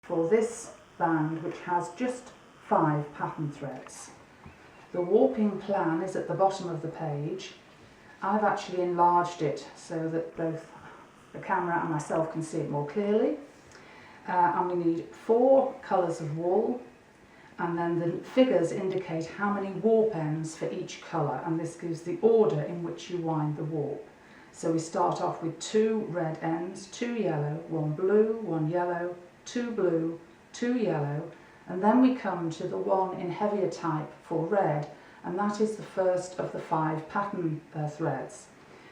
for this band, which has just 5 pattern threads. The warping plan is at the bottom of the page. I've actually enlarged it so that both the camera and myself can see it more clearly. And we need 4 colours of wool, and then the figures indicate how many warp ends for each colour, and this gives the order in which you wind the warp. So we start off with 2 red ends, 2 yellow, 1 blue, 1 yellow, 2 blue, 2 yellow, and then we come to the one in heavier type for red, and that is the first of the 5 pattern threads.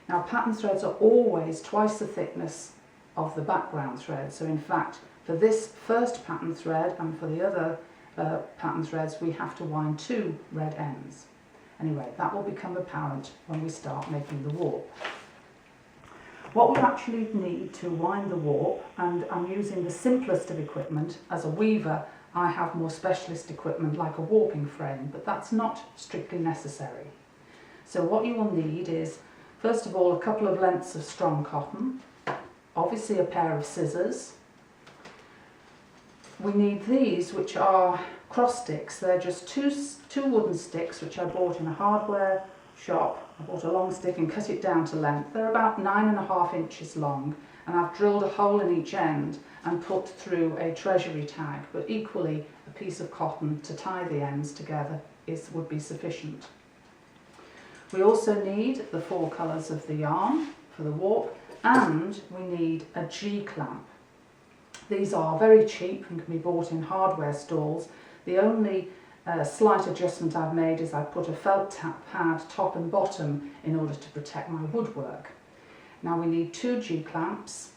Now pattern threads are always twice the thickness of the background thread, so in fact for this first pattern thread and for the other pattern threads we have to wind 2 red ends. Anyway, that will become apparent when we start making the warp. What we actually need to wind the warp, and I'm using the simplest of equipment. As a weaver I have more specialist equipment like a warping frame, but that's not strictly necessary. So what you will need is, first of all, a couple of lengths of strong cotton, obviously a pair of scissors. We need these, which are cross sticks. They're just two wooden sticks which I bought in a hardware shop. I bought a long stick and cut it down to length. They're about 9.5 inches long, and I've drilled a hole in each end and put through a treasury tag, but equally a piece of cotton to tie the ends together would be sufficient. We also need the 4 colours of the yarn for the warp, and we need a G-clamp. These are very cheap and can be bought in hardware stalls. The only slight adjustment I've made is I've put a felt pad top and bottom in order to protect my woodwork. Now we need 2 G-clamps.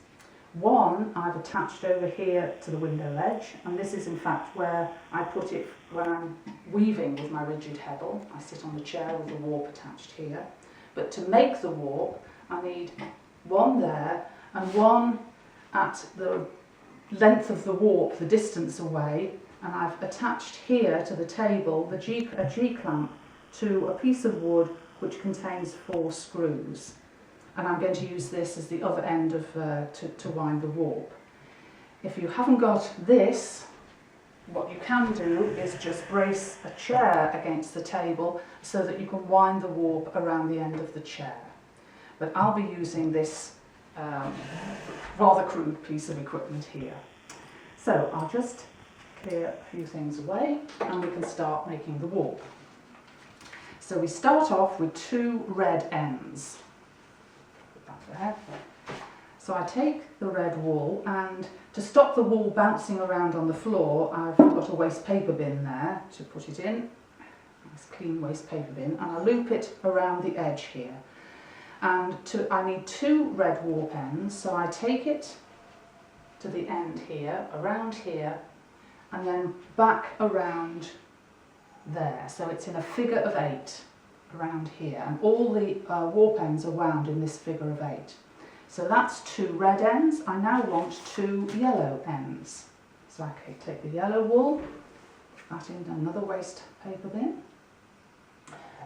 One I've attached over here to the window ledge, and this is in fact where I put it when I'm weaving with my rigid heddle. I sit on the chair with the warp attached here. But to make the warp I need one there and one at the length of the warp, the distance away, and I've attached here to the table a G-clamp to a piece of wood which contains 4 screws. And I'm going to use this as the other end of to wind the warp. If you haven't got this, what you can do is just brace a chair against the table so that you can wind the warp around the end of the chair. But I'll be using this rather crude piece of equipment here. So I'll just clear a few things away and we can start making the warp. So we start off with 2 red ends. So I take the red wool, and to stop the wool bouncing around on the floor I've got a waste paper bin there to put it in, nice clean waste paper bin, and I loop it around the edge here. And I need 2 red warp ends, so I take it to the end here, around here, and then back around there. So it's in a figure of 8. Around here, and all the warp ends are wound in this figure of 8. So that's 2 red ends. I now want 2 yellow ends. So I can take the yellow wool, that in another waste paper bin,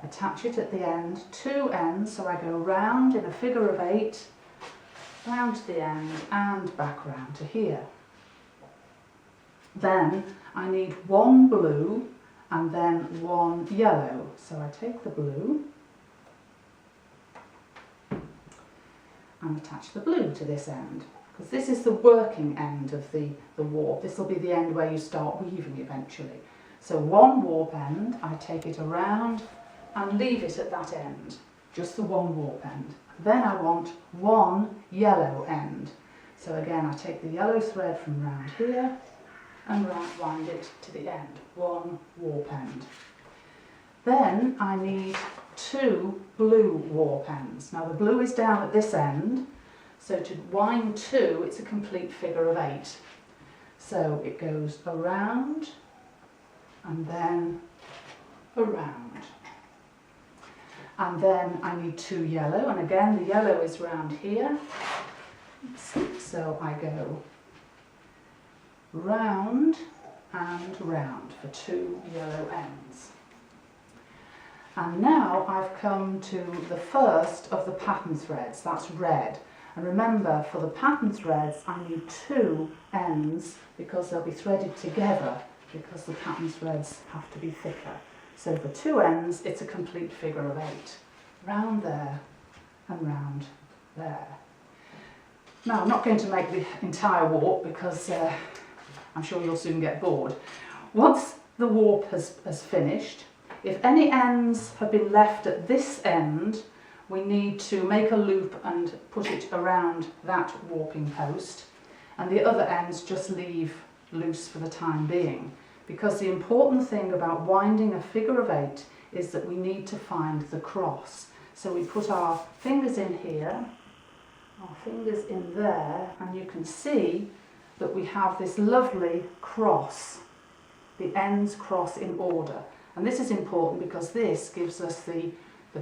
attach it at the end, 2 ends, so I go round in a figure of 8, round to the end and back round to here. Then I need 1 blue and then 1 yellow. So I take the blue and attach the blue to this end, because this is the working end of the warp. This will be the end where you start weaving eventually. So 1 warp end, I take it around and leave it at that end, just the 1 warp end. Then I want 1 yellow end. So again I take the yellow thread from round here and wind it to the end, 1 warp end. Then I need 2 blue warp ends. Now the blue is down at this end, so to wind 2 it's a complete figure of 8. So it goes around and then around. And then I need 2 yellow, and again the yellow is round here. So I go round and round for 2 yellow ends. And now I've come to the first of the pattern threads, that's red. And remember, for the pattern threads, I need 2 ends because they'll be threaded together because the pattern threads have to be thicker. So for 2 ends, it's a complete figure of 8. Round there and round there. Now, I'm not going to make the entire warp because I'm sure you'll soon get bored. Once the warp has finished, if any ends have been left at this end, we need to make a loop and put it around that warping post, and the other ends just leave loose for the time being. Because the important thing about winding a figure of 8 is that we need to find the cross. So we put our fingers in here, our fingers in there, and you can see that we have this lovely cross. The ends cross in order. And this is important because this gives us the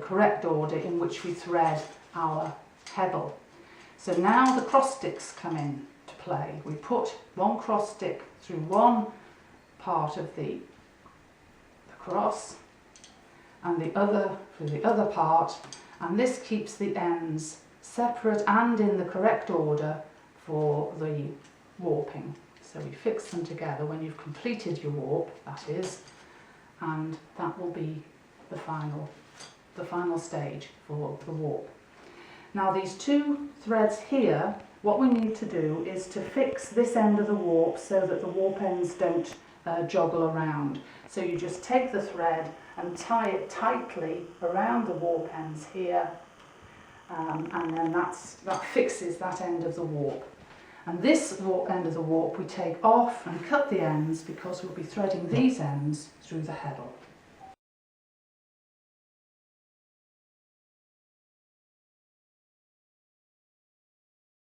correct order in which we thread our heddle. So now the cross sticks come in to play. We put one cross stick through one part of the cross and the other through the other part, and this keeps the ends separate and in the correct order for the warping. So we fix them together when you've completed your warp, that is, and that will be the final stage for the warp. Now these 2 threads here, what we need to do is to fix this end of the warp so that the warp ends don't joggle around. So you just take the thread and tie it tightly around the warp ends here, and then that fixes that end of the warp. And this end of the warp we take off and cut the ends because we'll be threading these ends through the heddle.